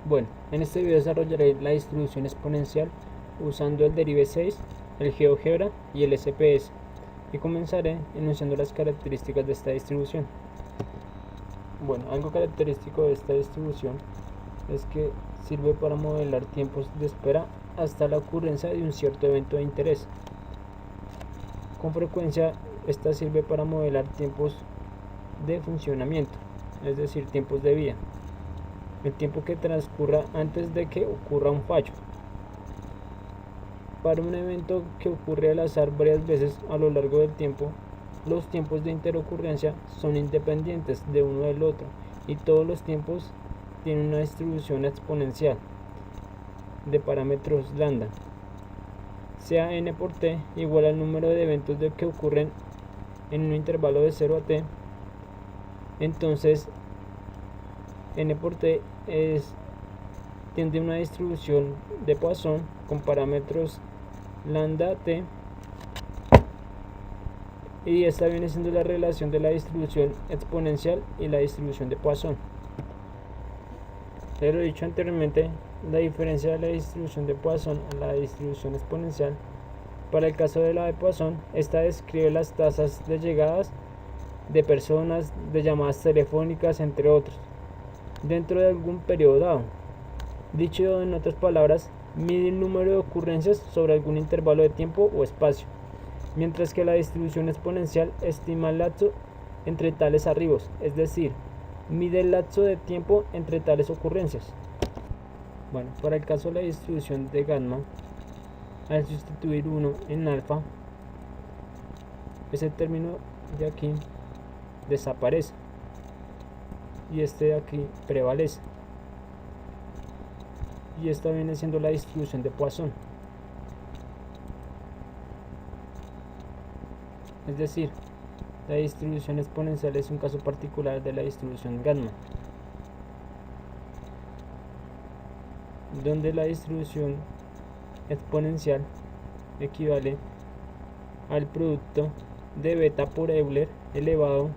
Bueno, en este video desarrollaré la distribución exponencial usando el Derive 6, el GeoGebra y el SPS, y comenzaré enunciando las características de esta distribución. Bueno, algo característico de esta distribución es que sirve para modelar tiempos de espera hasta la ocurrencia de un cierto evento de interés. Con frecuencia, esta sirve para modelar tiempos de funcionamiento, es decir, tiempos de vida, el tiempo que transcurra antes de que ocurra un fallo. Para un evento que ocurre al azar varias veces a lo largo del tiempo, los tiempos de interocurrencia son independientes de uno del otro y todos los tiempos tienen una distribución exponencial de parámetros lambda, sea n por t igual al número de eventos que ocurren en un intervalo de 0 a t. Entonces n por t tiene una distribución de Poisson con parámetros lambda t, y esta viene siendo la relación de la distribución exponencial y la distribución de Poisson. Ya lo he dicho anteriormente, la diferencia de la distribución de Poisson a la distribución exponencial. Para el caso de la de Poisson, esta describe las tasas de llegadas de personas, de llamadas telefónicas, entre otros, dentro de algún periodo dado. Dicho en otras palabras, mide el número de ocurrencias sobre algún intervalo de tiempo o espacio, mientras que la distribución exponencial estima el lapso entre tales arribos, es decir, mide el lapso de tiempo entre tales ocurrencias. Bueno, para el caso de la distribución de gamma, al sustituir 1 en alfa, ese término de aquí desaparece y este de aquí prevalece, y esta viene siendo la distribución de Poisson. Es decir, la distribución exponencial es un caso particular de la distribución gamma, donde la distribución exponencial equivale al producto de beta por Euler elevado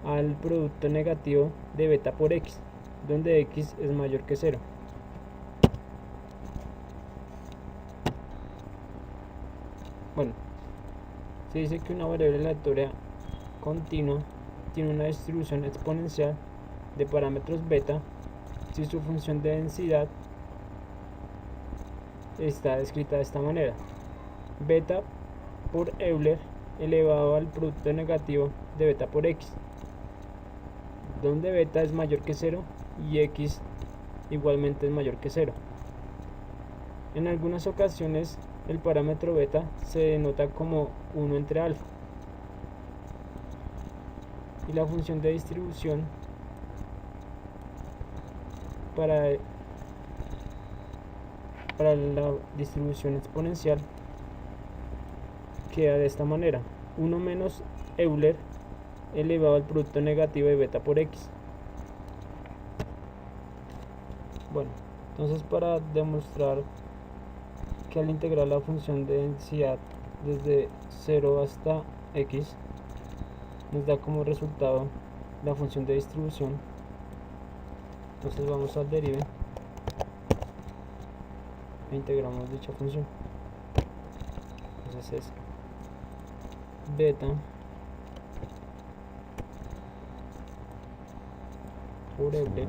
al producto negativo de beta por x, donde x es mayor que 0. Bueno, se dice que una variable aleatoria continua tiene una distribución exponencial de parámetros beta si su función de densidad está descrita de esta manera: beta por Euler elevado al producto negativo de beta por x, donde beta es mayor que 0 y x igualmente es mayor que 0. En algunas ocasiones el parámetro beta se denota como 1 entre alfa, y la función de distribución para la distribución exponencial queda de esta manera: 1 menos Euler elevado al producto negativo de beta por x. Bueno, entonces para demostrar que al integrar la función de densidad desde 0 hasta x nos da como resultado la función de distribución, entonces vamos al derive e integramos dicha función. Entonces es beta por Euler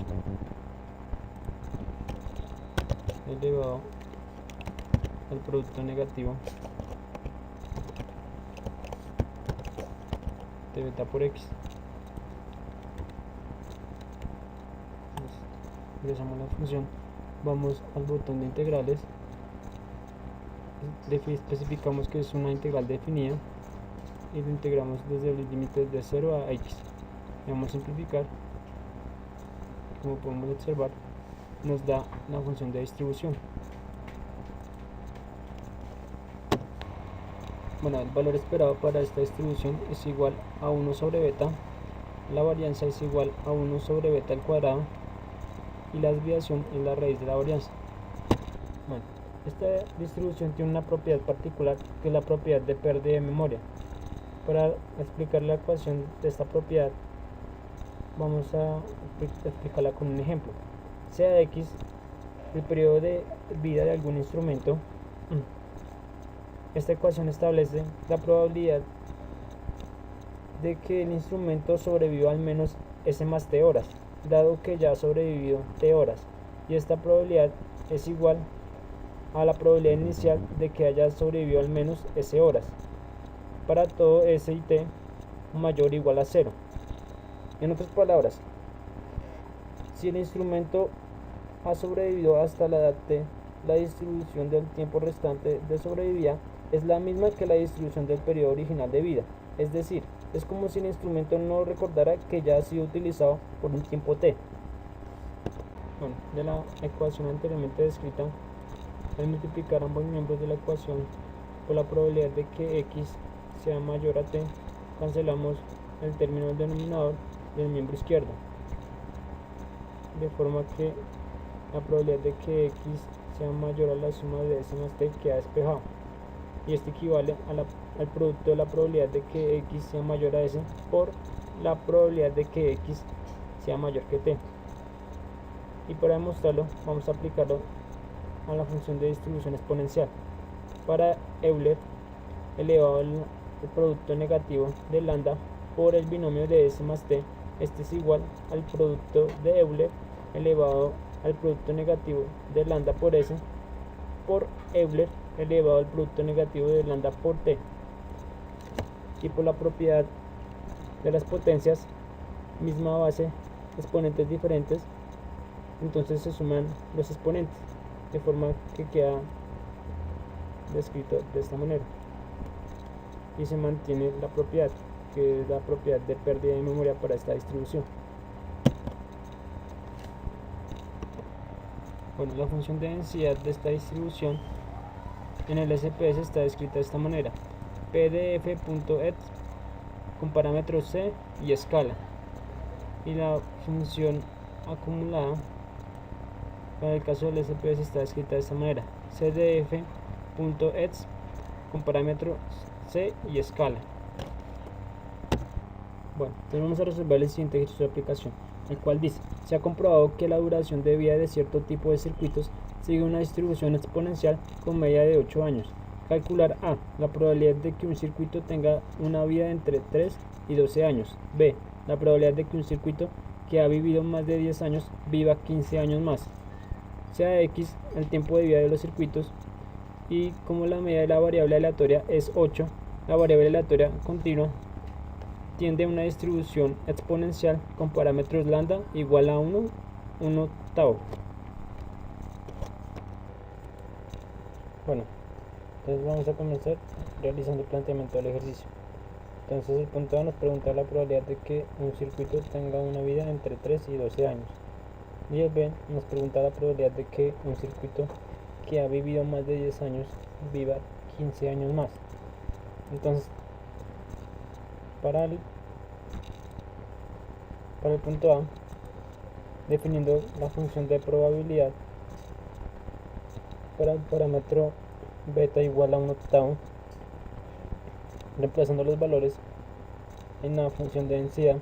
elevado al producto negativo de beta por x. Entonces, ingresamos la función, vamos al botón de integrales, especificamos que es una integral definida y lo integramos desde los límites de 0 a x. Vamos a simplificar. Como podemos observar, nos da la función de distribución. Bueno, el valor esperado para esta distribución es igual a 1 sobre beta, la varianza es igual a 1 sobre beta al cuadrado y la desviación es la raíz de la varianza. Bueno, esta distribución tiene una propiedad particular, que es la propiedad de pérdida de memoria. Para explicar la ecuación de esta propiedad, vamos a explicarla con un ejemplo. sea X el periodo de vida de algún instrumento. Esta ecuación establece la probabilidad de que el instrumento sobreviva al menos S más T horas, dado que ya ha sobrevivido T horas, y esta probabilidad es igual a la probabilidad inicial de que haya sobrevivido al menos S horas, para todo S y T mayor o igual a 0. En otras palabras, si el instrumento ha sobrevivido hasta la edad T, la distribución del tiempo restante de sobrevivir es la misma que la distribución del periodo original de vida, es decir, es como si el instrumento no recordara que ya ha sido utilizado por un tiempo T. Bueno, de la ecuación anteriormente descrita, al multiplicar ambos miembros de la ecuación por la probabilidad de que X sea mayor a T, cancelamos el término del denominador del miembro izquierdo, de forma que la probabilidad de que X sea mayor a la suma de S más T queda despejado, y esto equivale al producto de la probabilidad de que X sea mayor a S por la probabilidad de que X sea mayor que T. Y para demostrarlo vamos a aplicarlo a la función de distribución exponencial. Para Euler elevado al producto negativo de lambda por el binomio de S más T, este es igual al producto de Euler elevado al producto negativo de lambda por S por Euler elevado al producto negativo de lambda por T. Y por la propiedad de las potencias, misma base, exponentes diferentes, entonces se suman los exponentes, de forma que queda descrito de esta manera, y se mantiene la propiedad, que es la propiedad de pérdida de memoria para esta distribución. Bueno, la función de densidad de esta distribución en el SPS está descrita de esta manera: p de f.x con parámetros c y escala, y la función acumulada para el caso del SPS está descrita de esta manera: c de f.x con parámetros c y escala. Bueno, entonces vamos a resolver el siguiente ejercicio de aplicación, el cual dice: se ha comprobado que la duración de vida de cierto tipo de circuitos sigue una distribución exponencial con media de 8 años. Calcular A, la probabilidad de que un circuito tenga una vida entre 3 y 12 años. B, la probabilidad de que un circuito que ha vivido más de 10 años viva 15 años más. Sea X el tiempo de vida de los circuitos, y como la medida de la variable aleatoria es 8, la variable aleatoria continua tiende a una distribución exponencial con parámetros lambda igual a 1 octavo. Bueno, entonces vamos a comenzar realizando el planteamiento del ejercicio. Entonces el punto A nos pregunta la probabilidad de que un circuito tenga una vida entre 3 y 12 años. Y el B nos pregunta la probabilidad de que un circuito que ha vivido más de 10 años viva 15 años más. Entonces, para el punto A, definiendo la función de probabilidad para el parámetro beta igual a 1 octavo, reemplazando los valores en la función de densidad,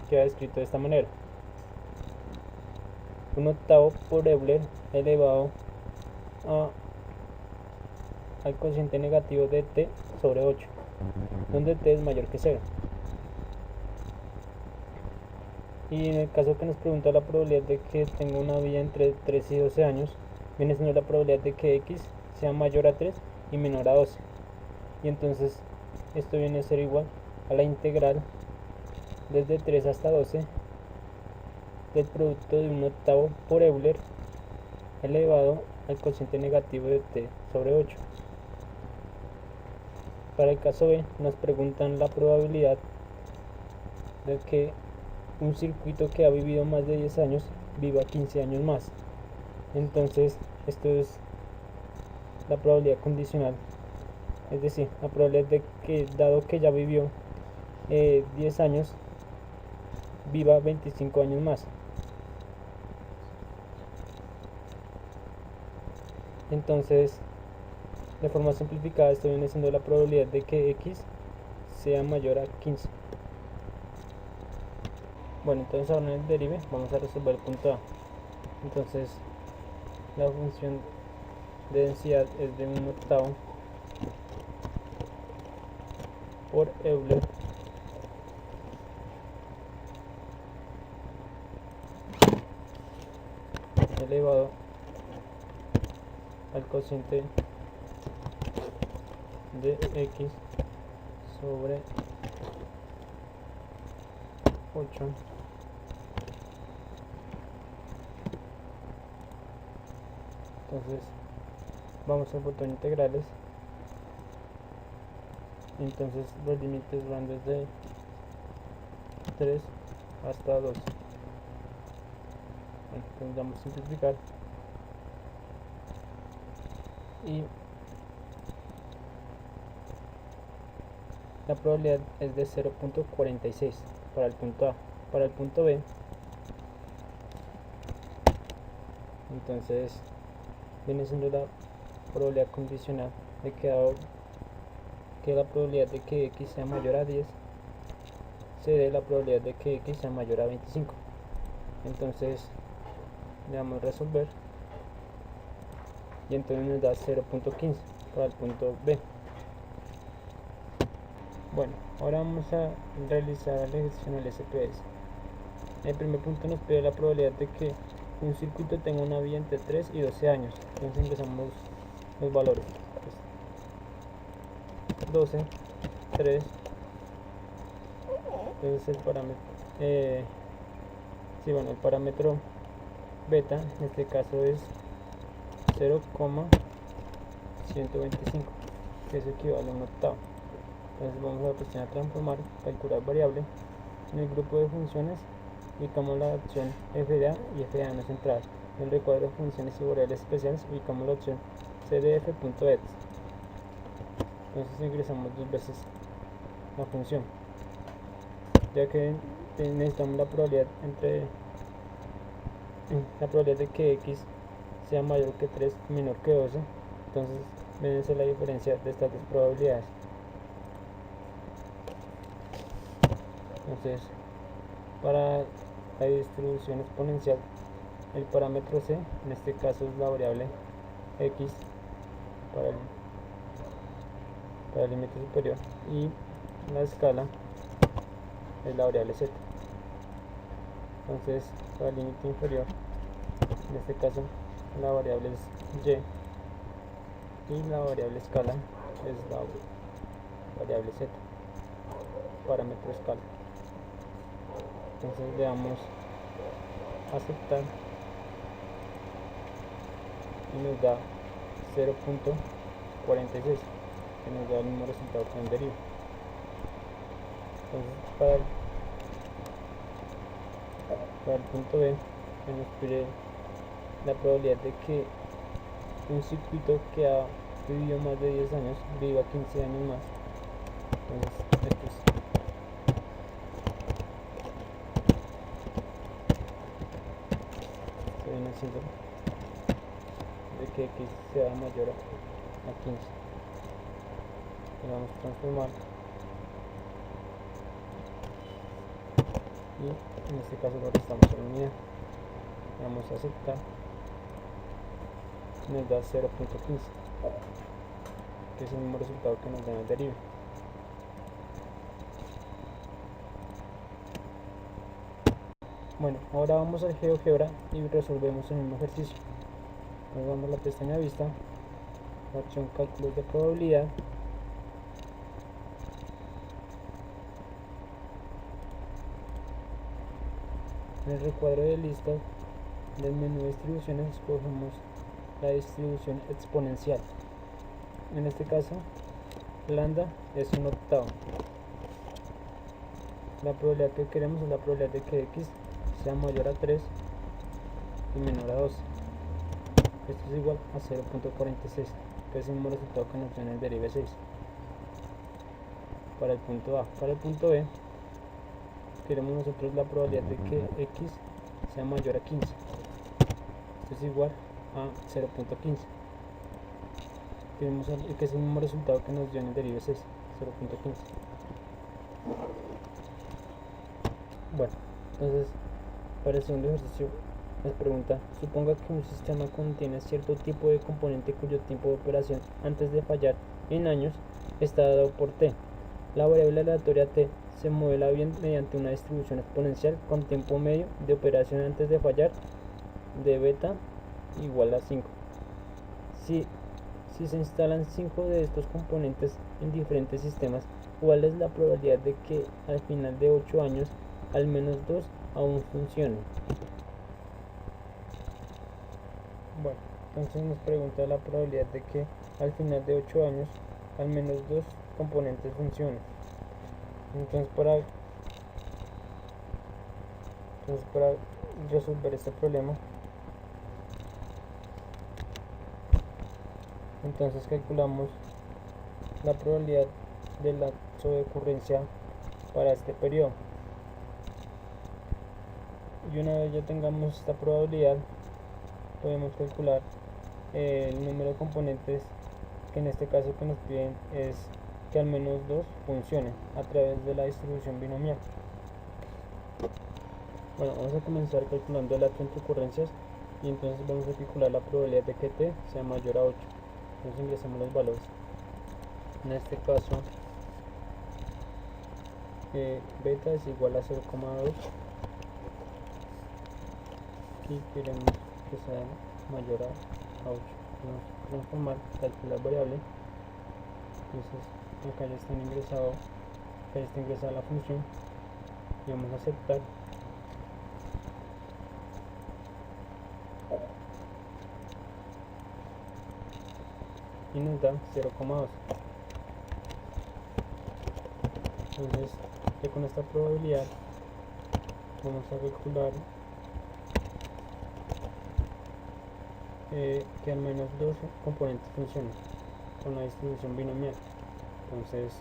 queda escrito de esta manera: 1 octavo por Euler elevado al cociente negativo de t sobre 8, donde t es mayor que 0. Y en el caso que nos pregunta la probabilidad de que tenga una vida entre 3 y 12 años, viene siendo la probabilidad de que x sea mayor a 3 y menor a 12. Y entonces esto viene a ser igual a la integral desde 3 hasta 12 del producto de 1 octavo por Euler elevado al cociente negativo de t sobre 8. Para el caso B nos preguntan la probabilidad de que un circuito que ha vivido más de 10 años viva 15 años más. Entonces esto es la probabilidad condicional, es decir, la probabilidad de que, dado que ya vivió 10 años, viva 25 años más. Entonces, de forma simplificada, esto viene siendo la probabilidad de que x sea mayor a 15. Bueno, entonces ahora en el derive vamos a resolver el punto A. Entonces la función de densidad es de 1/8 por Euler elevado al cociente de x sobre 8 entonces vamos al botón integrales. Entonces los límites van desde 3 hasta 2. Entonces vamos a simplificar y la probabilidad es de 0.46 para el punto A. Para el punto B, entonces viene siendo la probabilidad condicional de que la probabilidad de que x sea mayor a 10 se dé la probabilidad de que x sea mayor a 25. Entonces le damos resolver y entonces nos da 0.15 para el punto B. Bueno, ahora vamos a realizar el ejercicio en el SPS. En el primer punto nos pide la probabilidad de que un circuito tenga una vida entre 3 y 12 años. Entonces ingresamos los valores. 12, 3. Entonces el parámetro el parámetro beta en este caso es 0,125, que eso equivale a 1/8. Entonces vamos a presionar transformar, calcular variable. En el grupo de funciones ubicamos la opción FDA y FDA no central. En el recuadro de funciones y variables especiales ubicamos la opción cdf.ext. Entonces ingresamos dos veces la función, ya que necesitamos la probabilidad de que x sea mayor que 3 y menor que 12. Entonces viene a ser la diferencia de estas dos probabilidades. Entonces para la distribución exponencial el parámetro c en este caso es la variable x para el límite superior y la escala es la variable z. Entonces para el límite inferior en este caso la variable es y y la variable escala es la variable z, parámetro escala. Entonces le damos aceptar y nos da 0.46, que nos da el mismo resultado que en deriva. Entonces para el punto B se nos pide la probabilidad de que un circuito que ha vivido más de 10 años viva 15 años más. Entonces esto se viene haciendo de que x sea mayor a 15. Le vamos a transformar y en este caso lo restamos en unidad. Le vamos a aceptar, nos da 0.15, que es el mismo resultado que nos da en el deriva. Bueno, ahora vamos al GeoGebra y resolvemos el mismo ejercicio. Nos vamos a la pestaña vista, la opción cálculos de probabilidad. En el recuadro de listas del menú de distribuciones escogemos la distribución exponencial. En este caso lambda es 1/8. La probabilidad que queremos es la probabilidad de que x sea mayor a 3 y menor a 12. Esto es igual a 0.46, que es el mismo resultado que nos da en el derive 6 para el punto A. Para el punto B queremos nosotros la probabilidad de que x sea mayor a 15. Esto es igual a 0.15, que es el mismo resultado que nos dio en el derive 6, 0.15. Bueno, entonces para el segundo ejercicio nos pregunta Suponga que un sistema contiene cierto tipo de componente cuyo tiempo de operación antes de fallar en años está dado por t. La variable aleatoria t se modela bien mediante una distribución exponencial con tiempo medio de operación antes de fallar de beta igual a 5. Si se instalan 5 de estos componentes en diferentes sistemas, ¿cuál es la probabilidad de que al final de 8 años al menos 2 aún funcionen? Bueno, entonces nos pregunta la probabilidad de que al final de 8 años al menos 2 componentes funcionen. Entonces para resolver este problema, entonces calculamos la probabilidad del lapso de ocurrencia para este periodo. Y una vez ya tengamos esta probabilidad, podemos calcular el número de componentes que en este caso que nos piden es que al menos 2 funcionen a través de la distribución binomial. Bueno, vamos a comenzar calculando el lapso entre ocurrencias y entonces vamos a calcular la probabilidad de que t sea mayor a 8. Entonces ingresamos los valores. En este caso beta es igual a 0,2. Aquí queremos que sea mayor a 8. Vamos a transformar, calcular variable. Entonces acá ya está ingresada la función y vamos a aceptar. Y nos da 0,2. Entonces ya con esta probabilidad vamos a calcular que al menos 2 componentes funcionen con la distribución binomial. Entonces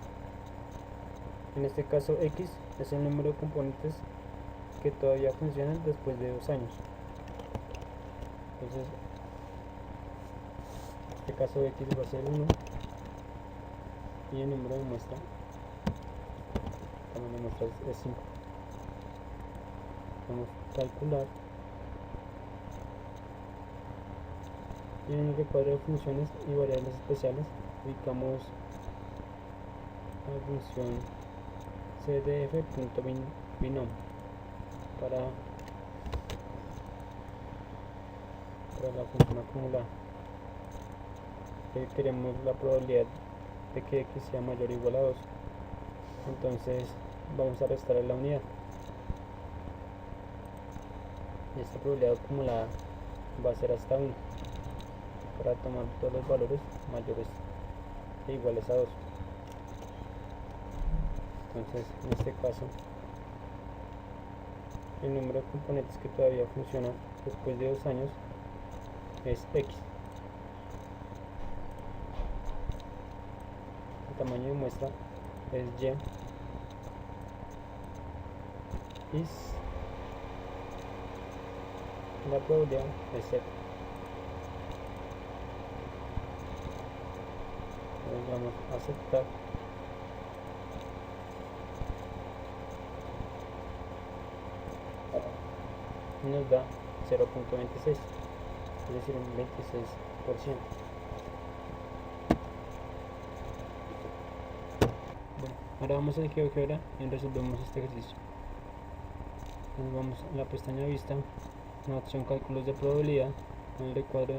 en este caso x es el número de componentes que todavía funcionan después de 2 años. Entonces en este caso x va a ser 1 y el número de muestra es 5. Vamos a calcular y en el recuadro de funciones y variables especiales ubicamos la función cdf.binom para la función acumulada. Queremos la probabilidad de que x sea mayor o igual a 2. Entonces vamos a restar la unidad y esta probabilidad acumulada va a ser hasta 1 para tomar todos los valores mayores e iguales a 2. Entonces en este caso el número de componentes que todavía funcionan después de 2 años es x. El tamaño de muestra es y y la probabilidad es z. Entonces vamos a aceptar y nos da 0.26, es decir un 26%. Bueno, ahora vamos al GeoGebra y resolvemos este ejercicio. Entonces vamos a la pestaña vista, en la opción cálculos de probabilidad, en el recuadro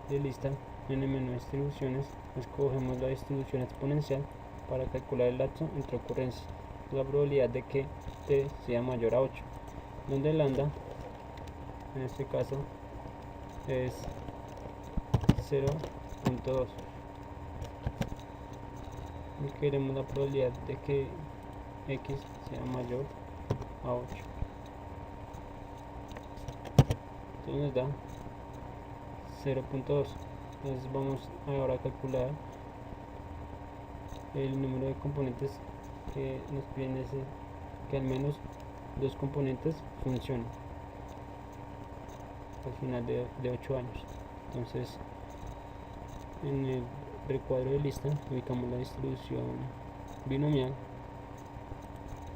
de lista, en el menú distribuciones, escogemos la distribución exponencial para calcular el lapso entre ocurrencias, la probabilidad de que t sea mayor a 8, donde lambda en este caso es 0.2 y queremos la probabilidad de que x sea mayor a 8. Entonces nos da 0.2. Entonces vamos ahora a calcular el número de componentes que nos piden que al menos 2 componentes funcionen al final de 8 años. Entonces en el recuadro de lista ubicamos la distribución binomial,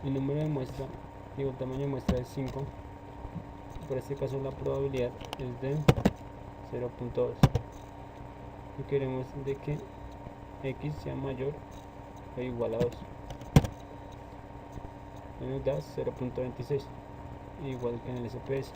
el número de muestra, el tamaño de muestra es 5, para este caso la probabilidad es de 0.2 y queremos de que x sea mayor o igual a 2, nos da 0.26, igual que en el SPS.